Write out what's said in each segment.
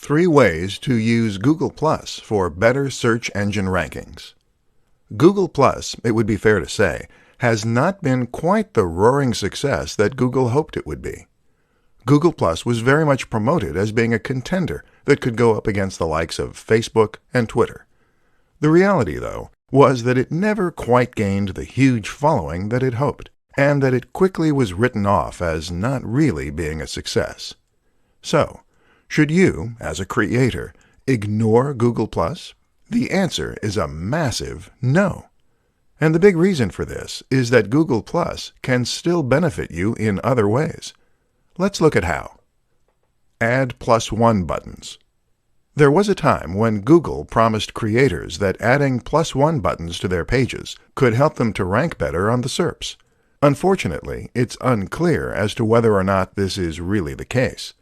3 ways to use Google Plus for better search engine rankings. Google Plus, it would be fair to say, has not been quite the roaring success that Google hoped it would be. Google Plus was very much promoted as being a contender that could go up against the likes of Facebook and Twitter. The reality, though, was that it never quite gained the huge following that it hoped, and that it quickly was written off as not really being a success. So, should you, as a creator, ignore Google Plus? The answer is a massive no. And the big reason for this is that Google Plus can still benefit you in other ways. Let's look at how. Add +1 buttons. There was a time when Google promised creators that adding +1 buttons to their pages could help them to rank better on the SERPs. Unfortunately, it's unclear as to whether or not this is really the case.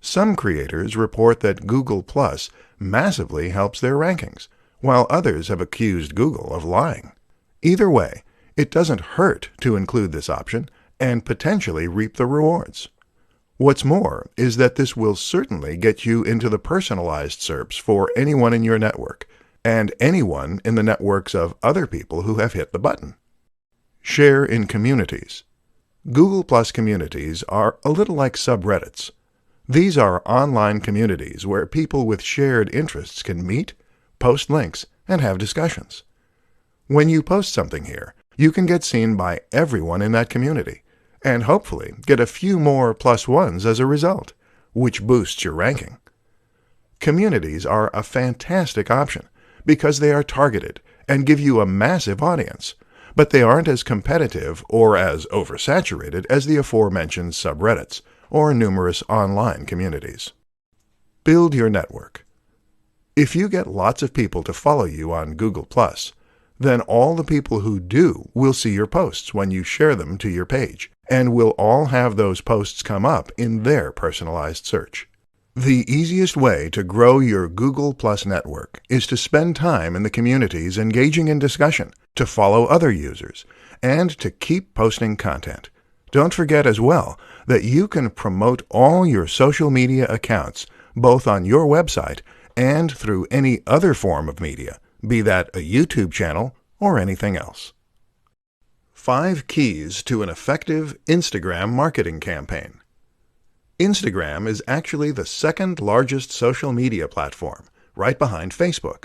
Some creators report that Google Plus massively helps their rankings, while others have accused Google of lying. Either way, it doesn't hurt to include this option and potentially reap the rewards. What's more is that this will certainly get you into the personalized SERPs for anyone in your network, and anyone in the networks of other people who have hit the button. Share in communities. Google Plus communities are a little like subreddits. These are online communities where people with shared interests can meet, post links, and have discussions. When you post something here, you can get seen by everyone in that community, and hopefully get a few more +1s as a result, which boosts your ranking. Communities are a fantastic option because they are targeted and give you a massive audience, but they aren't as competitive or as oversaturated as the aforementioned subreddits or numerous online communities. Build your network. If you get lots of people to follow you on Google+, then all the people who do will see your posts when you share them to your page, and will all have those posts come up in their personalized search. The easiest way to grow your Google Plus network is to spend time in the communities engaging in discussion, to follow other users, and to keep posting content. Don't forget as well that you can promote all your social media accounts, both on your website and through any other form of media, be that a YouTube channel or anything else. 5 keys to an effective Instagram marketing campaign. Instagram is actually the second largest social media platform, right behind Facebook.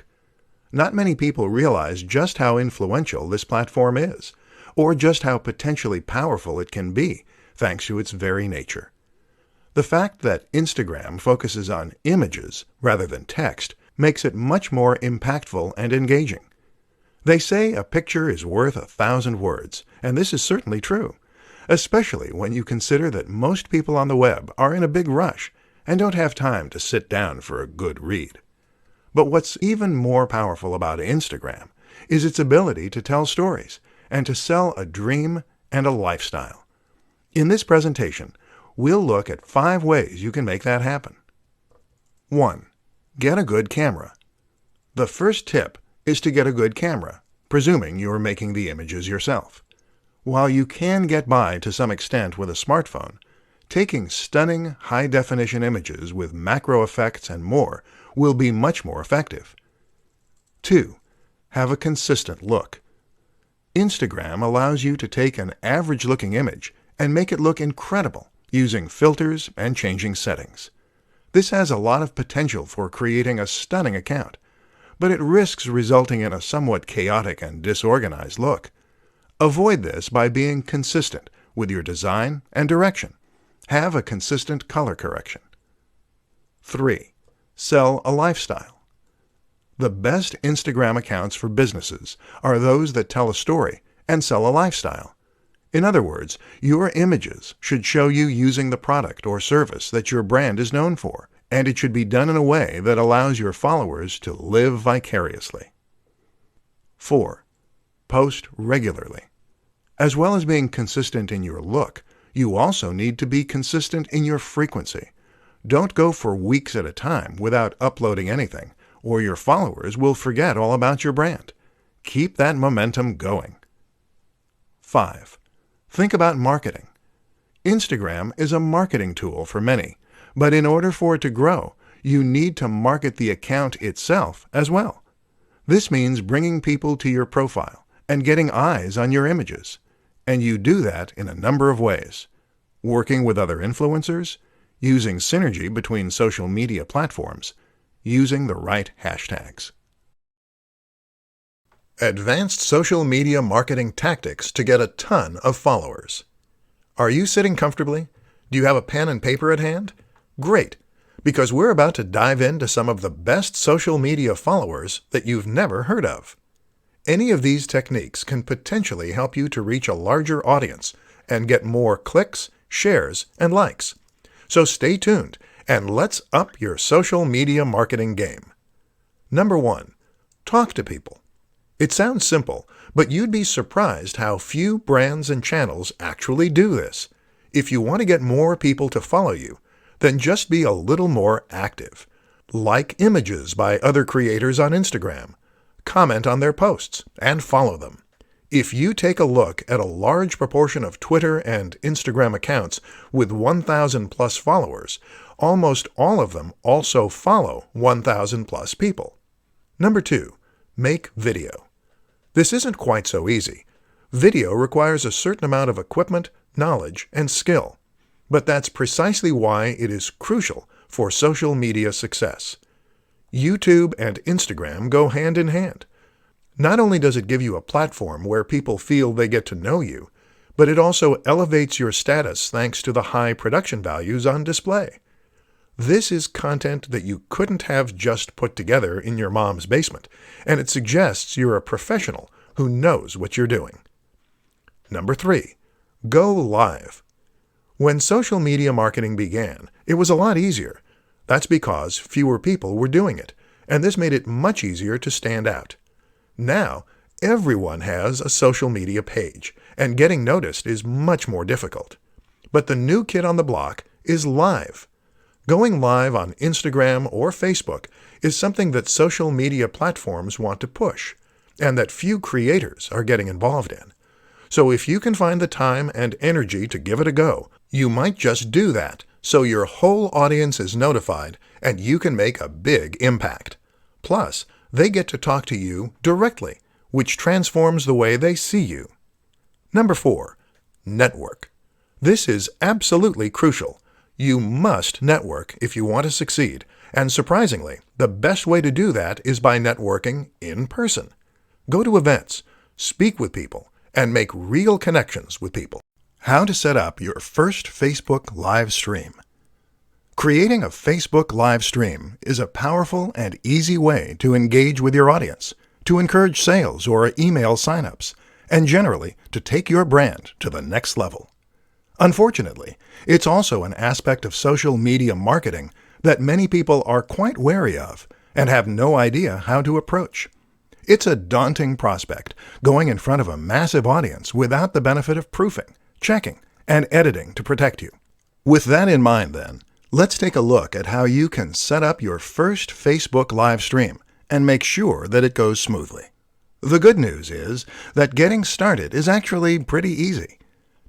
Not many people realize just how influential this platform is, or just how potentially powerful it can be, thanks to its very nature. The fact that Instagram focuses on images rather than text makes it much more impactful and engaging. They say a picture is worth 1,000 words, and this is certainly true, especially when you consider that most people on the web are in a big rush and don't have time to sit down for a good read. But what's even more powerful about Instagram is its ability to tell stories and to sell a dream and a lifestyle. In this presentation, we'll look at 5 ways you can make that happen. 1. Get a good camera. The first tip is to get a good camera, presuming you're making the images yourself. While you can get by to some extent with a smartphone, taking stunning high-definition images with macro effects and more will be much more effective. 2. Have a consistent look. Instagram allows you to take an average-looking image and make it look incredible using filters and changing settings. This has a lot of potential for creating a stunning account, but it risks resulting in a somewhat chaotic and disorganized look. Avoid this by being consistent with your design and direction. Have a consistent color correction. 3. Sell a lifestyle. The best Instagram accounts for businesses are those that tell a story and sell a lifestyle. In other words, your images should show you using the product or service that your brand is known for, and it should be done in a way that allows your followers to live vicariously. 4. Post regularly. As well as being consistent in your look, you also need to be consistent in your frequency. Don't go for weeks at a time without uploading anything, or your followers will forget all about your brand. Keep that momentum going. 5. Think about marketing. Instagram is a marketing tool for many, but in order for it to grow, you need to market the account itself as well. This means bringing people to your profile and getting eyes on your images. And you do that in a number of ways. Working with other influencers, using synergy between social media platforms, using the right hashtags. Advanced social media marketing tactics to get a ton of followers. Are you sitting comfortably? Do you have a pen and paper at hand? Great, because we're about to dive into some of the best social media followers that you've never heard of. Any of these techniques can potentially help you to reach a larger audience and get more clicks, shares, and likes. So stay tuned and let's up your social media marketing game. Number 1. Talk to people. It sounds simple, but you'd be surprised how few brands and channels actually do this. If you want to get more people to follow you, then just be a little more active. Like images by other creators on Instagram, comment on their posts, and follow them. If you take a look at a large proportion of Twitter and Instagram accounts with 1,000 plus followers, almost all of them also follow 1,000 plus people. Number 2, make video. This isn't quite so easy. Video requires a certain amount of equipment, knowledge, and skill. But that's precisely why it is crucial for social media success. YouTube and Instagram go hand in hand. Not only does it give you a platform where people feel they get to know you, but it also elevates your status thanks to the high production values on display. This is content that you couldn't have just put together in your mom's basement, and it suggests you're a professional who knows what you're doing. Number 3, go live. When social media marketing began, it was a lot easier. That's because fewer people were doing it, and this made it much easier to stand out. Now, everyone has a social media page, and getting noticed is much more difficult. But the new kid on the block is live. Going live on Instagram or Facebook is something that social media platforms want to push, and that few creators are getting involved in. So if you can find the time and energy to give it a go, you might just do that so your whole audience is notified and you can make a big impact. Plus, they get to talk to you directly, which transforms the way they see you. Number 4, network. This is absolutely crucial. You must network if you want to succeed, and surprisingly, the best way to do that is by networking in person. Go to events, speak with people, and make real connections with people. How to set up your first Facebook live stream. Creating a Facebook live stream is a powerful and easy way to engage with your audience, to encourage sales or email signups, and generally to take your brand to the next level. Unfortunately, it's also an aspect of social media marketing that many people are quite wary of and have no idea how to approach. It's a daunting prospect, going in front of a massive audience without the benefit of proofing, checking, and editing to protect you. With that in mind then, let's take a look at how you can set up your first Facebook live stream and make sure that it goes smoothly. The good news is that getting started is actually pretty easy.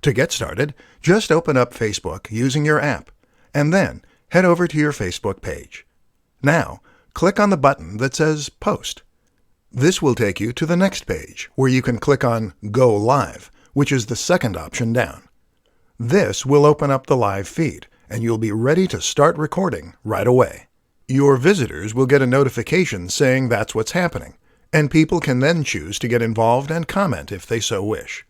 To get started, just open up Facebook using your app, and then head over to your Facebook page. Now, click on the button that says Post. This will take you to the next page, where you can click on Go Live, which is the second option down. This will open up the live feed, and you'll be ready to start recording right away. Your visitors will get a notification saying that's what's happening, and people can then choose to get involved and comment if they so wish.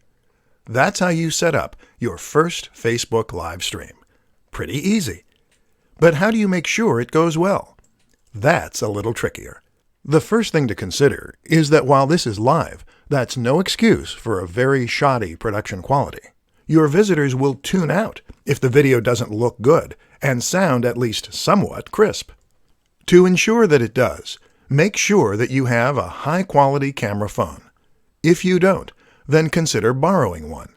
That's how you set up your first Facebook live stream. Pretty easy. But how do you make sure it goes well? That's a little trickier. The first thing to consider is that while this is live, that's no excuse for a very shoddy production quality. Your visitors will tune out if the video doesn't look good and sound at least somewhat crisp. To ensure that it does, make sure that you have a high-quality camera phone. If you don't, then consider borrowing one.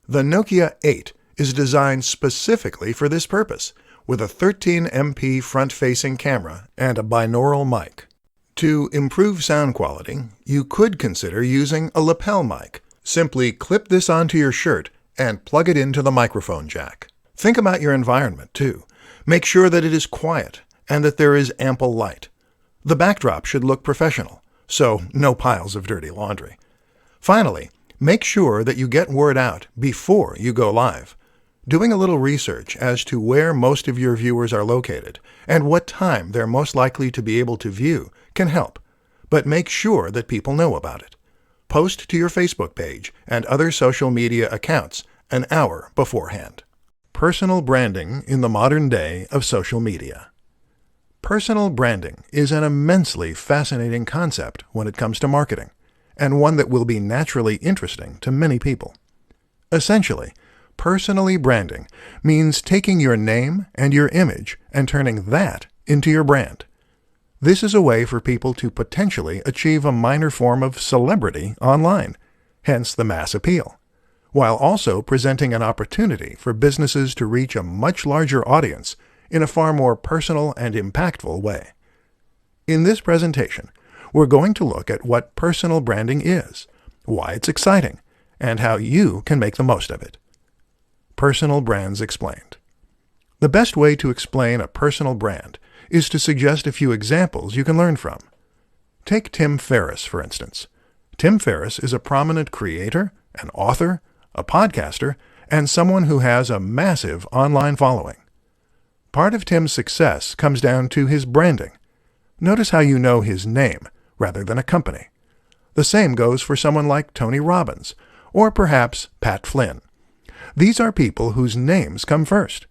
The Nokia 8 is designed specifically for this purpose, with a 13MP front-facing camera and a binaural mic. To improve sound quality, you could consider using a lapel mic. Simply clip this onto your shirt and plug it into the microphone jack. Think about your environment, too. Make sure that it is quiet and that there is ample light. The backdrop should look professional, so no piles of dirty laundry. Finally, make sure that you get word out before you go live. Doing a little research as to where most of your viewers are located and what time they're most likely to be able to view can help, but make sure that people know about it. Post to your Facebook page and other social media accounts an hour beforehand. Personal branding in the modern day of social media. Personal branding is an immensely fascinating concept when it comes to marketing, and one that will be naturally interesting to many people. Essentially, personally branding means taking your name and your image and turning that into your brand. This is a way for people to potentially achieve a minor form of celebrity online, hence the mass appeal, while also presenting an opportunity for businesses to reach a much larger audience in a far more personal and impactful way. In this presentation, we're going to look at what personal branding is, why it's exciting, and how you can make the most of it. Personal brands explained. The best way to explain a personal brand is to suggest a few examples you can learn from. Take Tim Ferriss, for instance. Tim Ferriss is a prominent creator, an author, a podcaster, and someone who has a massive online following. Part of Tim's success comes down to his branding. Notice how you know his name rather than a company. The same goes for someone like Tony Robbins, or perhaps Pat Flynn. These are people whose names come first.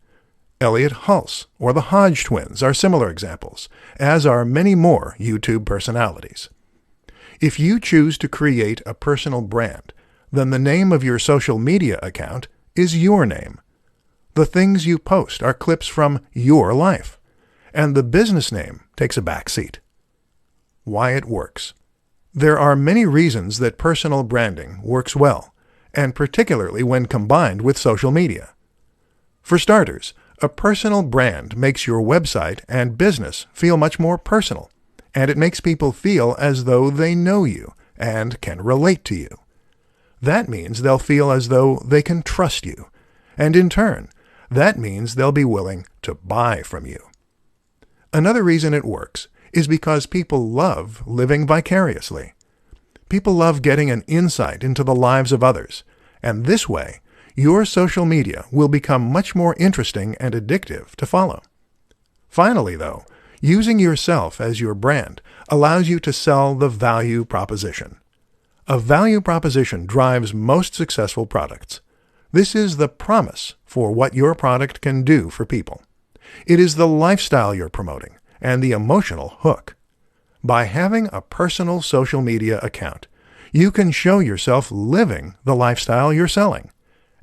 Elliot Hulse or the Hodge twins are similar examples, as are many more YouTube personalities. If you choose to create a personal brand, then the name of your social media account is your name. The things you post are clips from your life, and the business name takes a back seat. Why it works. There are many reasons that personal branding works well, and particularly when combined with social media. For starters, a personal brand makes your website and business feel much more personal, and it makes people feel as though they know you and can relate to you. That means they'll feel as though they can trust you, and in turn, that means they'll be willing to buy from you. Another reason it works is because people love living vicariously. People love getting an insight into the lives of others, and this way, your social media will become much more interesting and addictive to follow. Finally, though, using yourself as your brand allows you to sell the value proposition. A value proposition drives most successful products. This is the promise for what your product can do for people. It is the lifestyle you're promoting and the emotional hook. By having a personal social media account, you can show yourself living the lifestyle you're selling.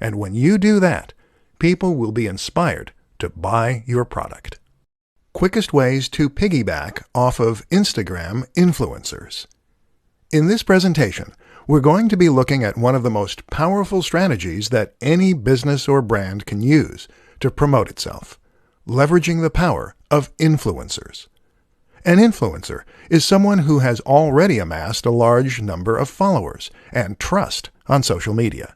And when you do that, people will be inspired to buy your product. Quickest ways to piggyback off of Instagram influencers. In this presentation, we're going to be looking at one of the most powerful strategies that any business or brand can use to promote itself, leveraging the power of influencers. An influencer is someone who has already amassed a large number of followers and trust on social media.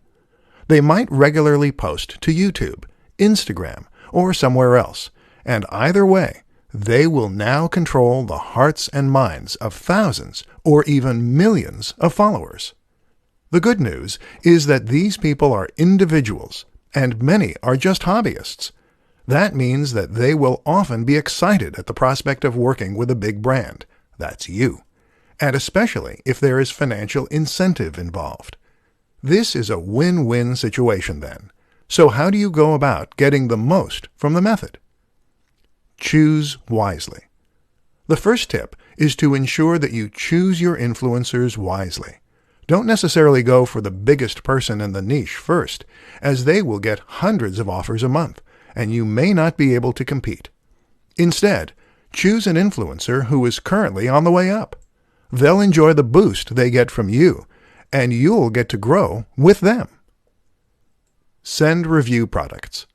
They might regularly post to YouTube, Instagram, or somewhere else, and either way, they will now control the hearts and minds of thousands or even millions of followers. The good news is that these people are individuals, and many are just hobbyists. That means that they will often be excited at the prospect of working with a big brand. That's you. And especially if there is financial incentive involved. This is a win-win situation then. So how do you go about getting the most from the method? Choose wisely. The first tip is to ensure that you choose your influencers wisely. Don't necessarily go for the biggest person in the niche first, as they will get hundreds of offers a month, and you may not be able to compete. Instead, choose an influencer who is currently on the way up. They'll enjoy the boost they get from you, and you'll get to grow with them. Send review products.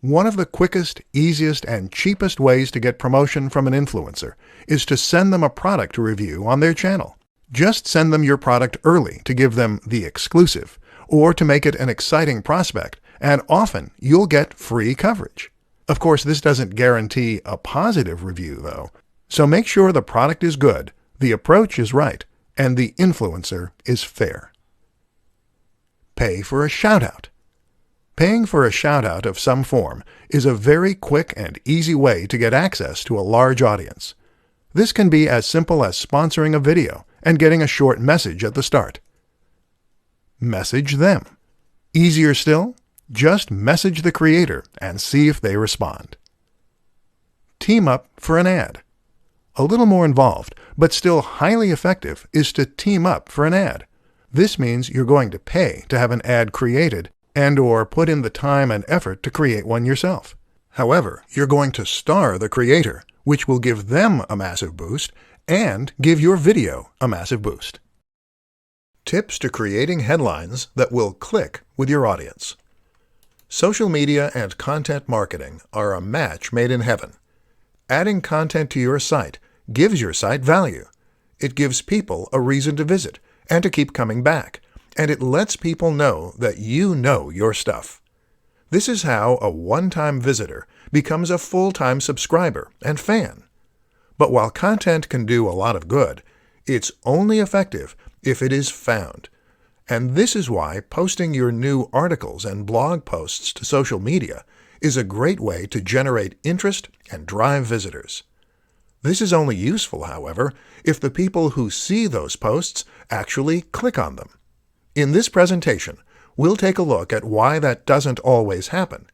One of the quickest, easiest, and cheapest ways to get promotion from an influencer is to send them a product review on their channel. Just send them your product early to give them the exclusive, or to make it an exciting prospect, and often you'll get free coverage. Of course, this doesn't guarantee a positive review, though. So make sure the product is good, the approach is right, and the influencer is fair. Pay for a shout-out. Paying for a shout-out of some form is a very quick and easy way to get access to a large audience. This can be as simple as sponsoring a video and getting a short message at the start. Message them. Easier still, just message the creator and see if they respond. Team up for an ad. A little more involved, but still highly effective, is to team up for an ad. This means you're going to pay to have an ad created and/or put in the time and effort to create one yourself. However, you're going to star the creator, which will give them a massive boost and give your video a massive boost. Tips to creating headlines that will click with your audience. Social media and content marketing are a match made in heaven. Adding content to your site gives your site value. It gives people a reason to visit and to keep coming back, and it lets people know that you know your stuff. This is how a one-time visitor becomes a full-time subscriber and fan. But while content can do a lot of good, it's only effective if it is found. And this is why posting your new articles and blog posts to social media is a great way to generate interest and drive visitors. This is only useful, however, if the people who see those posts actually click on them. In this presentation, we'll take a look at why that doesn't always happen,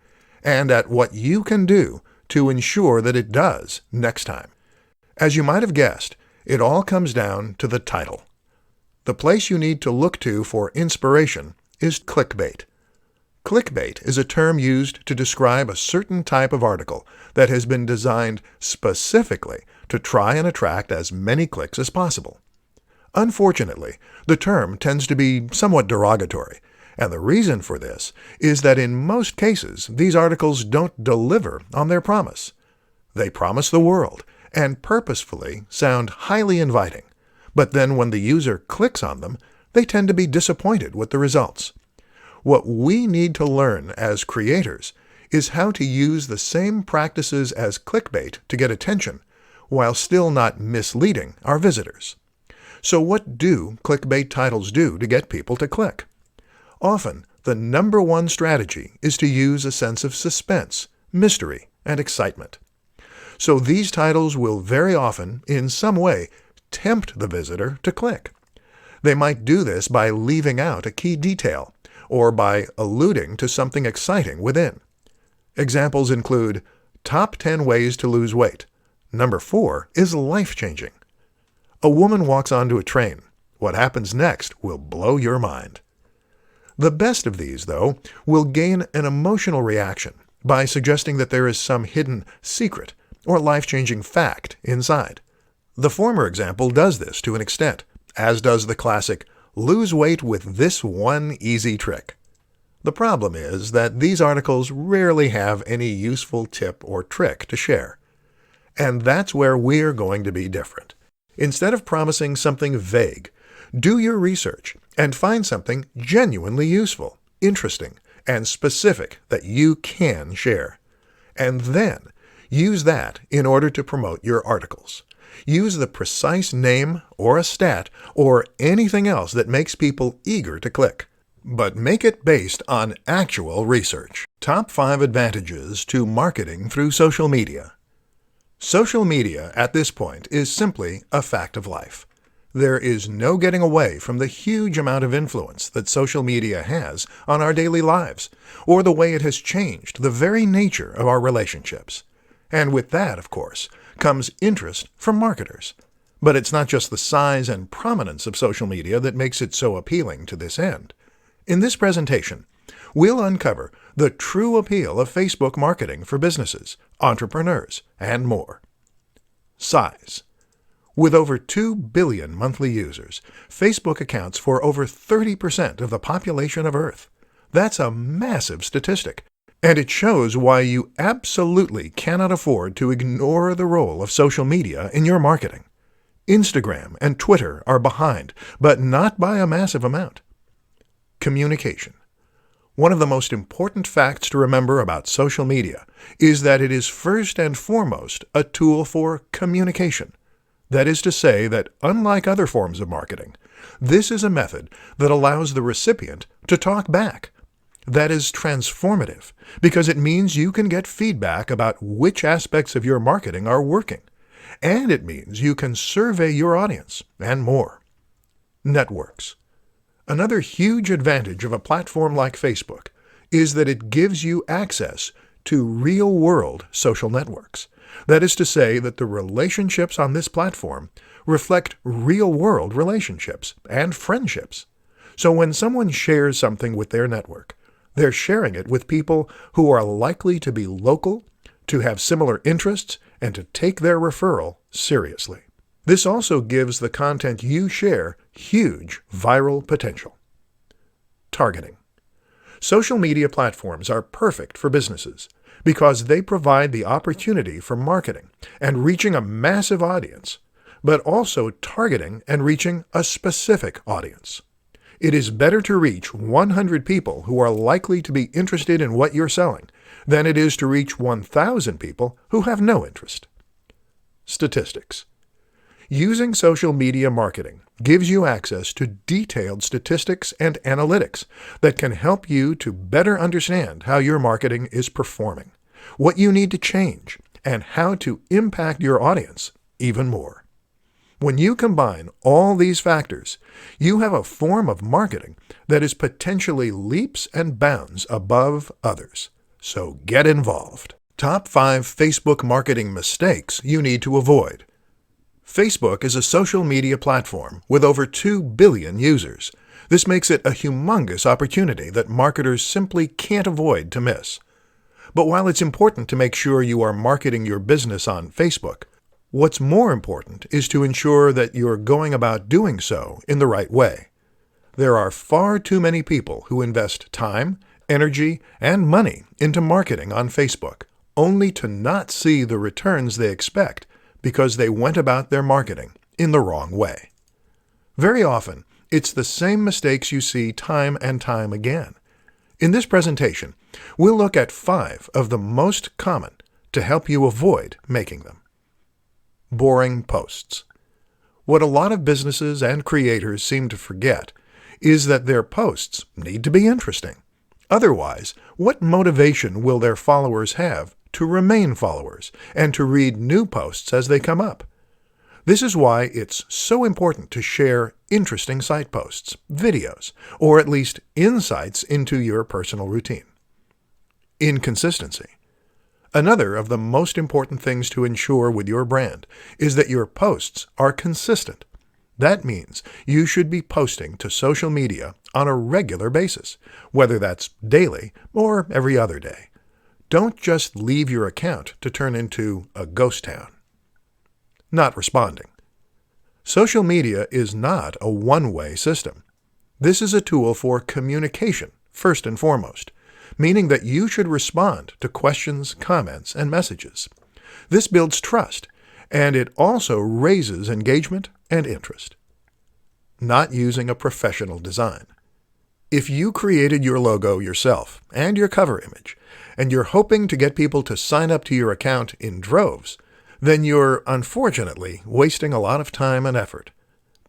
and at what you can do to ensure that it does next time. As you might have guessed, it all comes down to the title. The place you need to look to for inspiration is clickbait. Clickbait is a term used to describe a certain type of article that has been designed specifically to try and attract as many clicks as possible. Unfortunately, the term tends to be somewhat derogatory, and the reason for this is that in most cases these articles don't deliver on their promise. They promise the world and purposefully sound highly inviting, but then when the user clicks on them, they tend to be disappointed with the results. What we need to learn as creators is how to use the same practices as clickbait to get attention, while still not misleading our visitors. So what do clickbait titles do to get people to click? Often, the number one strategy is to use a sense of suspense, mystery, and excitement. So these titles will very often, in some way, tempt the visitor to click. They might do this by leaving out a key detail, or by alluding to something exciting within. Examples include, Top 10 Ways to Lose Weight. Number 4 is life-changing. A woman walks onto a train. What happens next will blow your mind. The best of these, though, will gain an emotional reaction by suggesting that there is some hidden secret or life-changing fact inside. The former example does this to an extent, as does the classic, lose weight with this one easy trick. The problem is that these articles rarely have any useful tip or trick to share. And that's where we're going to be different. Instead of promising something vague, do your research and find something genuinely useful, interesting, and specific that you can share. And then use that in order to promote your articles. Use the precise name or a stat or anything else that makes people eager to click. But make it based on actual research. Top 5 advantages to marketing through social media. Social media at this point is simply a fact of life. There is no getting away from the huge amount of influence that social media has on our daily lives, or the way it has changed the very nature of our relationships. And with that, of course, comes interest from marketers. But it's not just the size and prominence of social media that makes it so appealing to this end. In this presentation, we'll uncover the true appeal of Facebook marketing for businesses, entrepreneurs, and more. Size. With over 2 billion monthly users, Facebook accounts for over 30% of the population of Earth. That's a massive statistic, and it shows why you absolutely cannot afford to ignore the role of social media in your marketing. Instagram and Twitter are behind, but not by a massive amount. Communication. One of the most important facts to remember about social media is that it is first and foremost a tool for communication. That is to say that, unlike other forms of marketing, this is a method that allows the recipient to talk back. That is transformative because it means you can get feedback about which aspects of your marketing are working, and it means you can survey your audience and more. Networks. Another huge advantage of a platform like Facebook is that it gives you access to real-world social networks. That is to say that the relationships on this platform reflect real-world relationships and friendships. So when someone shares something with their network, they're sharing it with people who are likely to be local, to have similar interests, and to take their referral seriously. This also gives the content you share huge viral potential. Targeting. Social media platforms are perfect for businesses because they provide the opportunity for marketing and reaching a massive audience, but also targeting and reaching a specific audience. It is better to reach 100 people who are likely to be interested in what you're selling than it is to reach 1,000 people who have no interest. Statistics. Using social media marketing gives you access to detailed statistics and analytics that can help you to better understand how your marketing is performing, what you need to change, and how to impact your audience even more. When you combine all these factors, you have a form of marketing that is potentially leaps and bounds above others. So get involved. Top 5 Facebook marketing mistakes you need to avoid. Facebook is a social media platform with over 2 billion users. This makes it a humongous opportunity that marketers simply can't avoid to miss. But while it's important to make sure you are marketing your business on Facebook, what's more important is to ensure that you're going about doing so in the right way. There are far too many people who invest time, energy, and money into marketing on Facebook, only to not see the returns they expect because they went about their marketing in the wrong way. Very often, it's the same mistakes you see time and time again. In this presentation, we'll look at 5 of the most common to help you avoid making them. Boring posts. What a lot of businesses and creators seem to forget is that their posts need to be interesting. Otherwise, what motivation will their followers have to remain followers and to read new posts as they come up? This is why it's so important to share interesting site posts, videos, or at least insights into your personal routine. Inconsistency. Another of the most important things to ensure with your brand is that your posts are consistent. That means you should be posting to social media on a regular basis, whether that's daily or every other day. Don't just leave your account to turn into a ghost town. Not responding. Social media is not a one-way system. This is a tool for communication, first and foremost, meaning that you should respond to questions, comments, and messages. This builds trust, and it also raises engagement and interest. Not using a professional design. If you created your logo yourself and your cover image, and you're hoping to get people to sign up to your account in droves, then you're unfortunately wasting a lot of time and effort.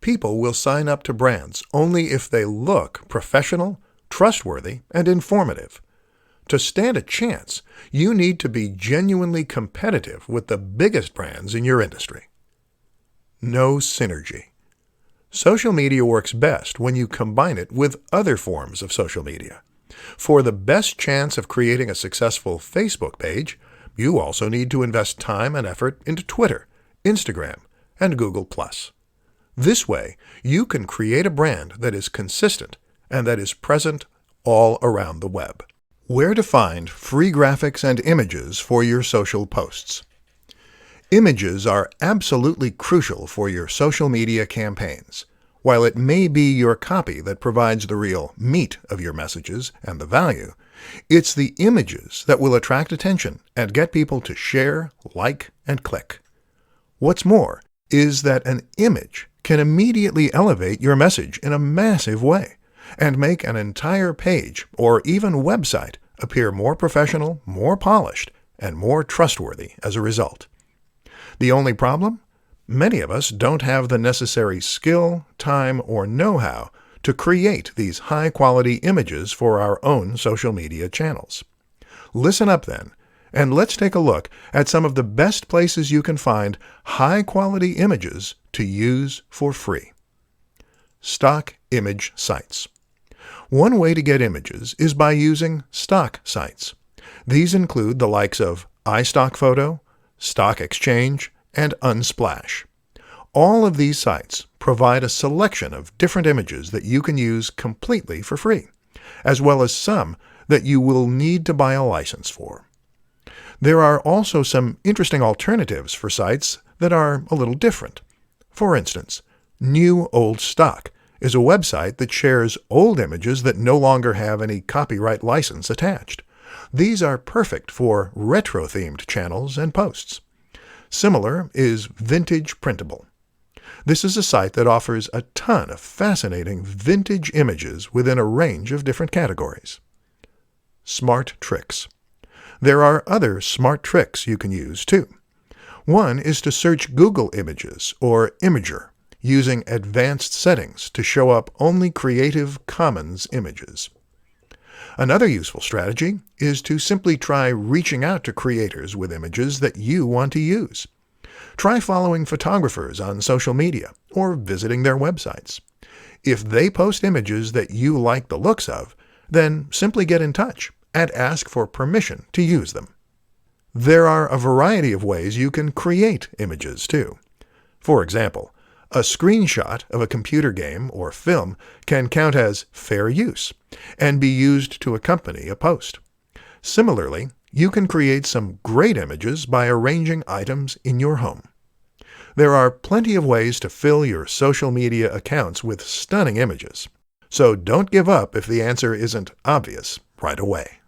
People will sign up to brands only if they look professional, trustworthy, and informative. To stand a chance, you need to be genuinely competitive with the biggest brands in your industry. No synergy. Social media works best when you combine it with other forms of social media. For the best chance of creating a successful Facebook page, you also need to invest time and effort into Twitter, Instagram, and Google+. This way, you can create a brand that is consistent and that is present all around the web. Where to find free graphics and images for your social posts. Images are absolutely crucial for your social media campaigns. While it may be your copy that provides the real meat of your messages and the value, it's the images that will attract attention and get people to share, like, and click. What's more is that an image can immediately elevate your message in a massive way, and make an entire page or even website appear more professional, more polished, and more trustworthy as a result. The only problem? Many of us don't have the necessary skill, time, or know-how to create these high-quality images for our own social media channels. Listen up then, and let's take a look at some of the best places you can find high-quality images to use for free. Stock image sites. One way to get images is by using stock sites. These include the likes of iStockPhoto, Stock Exchange, and Unsplash. All of these sites provide a selection of different images that you can use completely for free, as well as some that you will need to buy a license for. There are also some interesting alternatives for sites that are a little different. For instance, New Old Stock is a website that shares old images that no longer have any copyright license attached. These are perfect for retro-themed channels and posts. Similar is Vintage Printable. This is a site that offers a ton of fascinating vintage images within a range of different categories. Smart Tricks. There are other smart tricks you can use too. One is to search Google Images or Imager using advanced settings to show up only Creative Commons images. Another useful strategy is to simply try reaching out to creators with images that you want to use. Try following photographers on social media or visiting their websites. If they post images that you like the looks of, then simply get in touch and ask for permission to use them. There are a variety of ways you can create images too. For example, a screenshot of a computer game or film can count as fair use and be used to accompany a post. Similarly, you can create some great images by arranging items in your home. There are plenty of ways to fill your social media accounts with stunning images, so don't give up if the answer isn't obvious right away.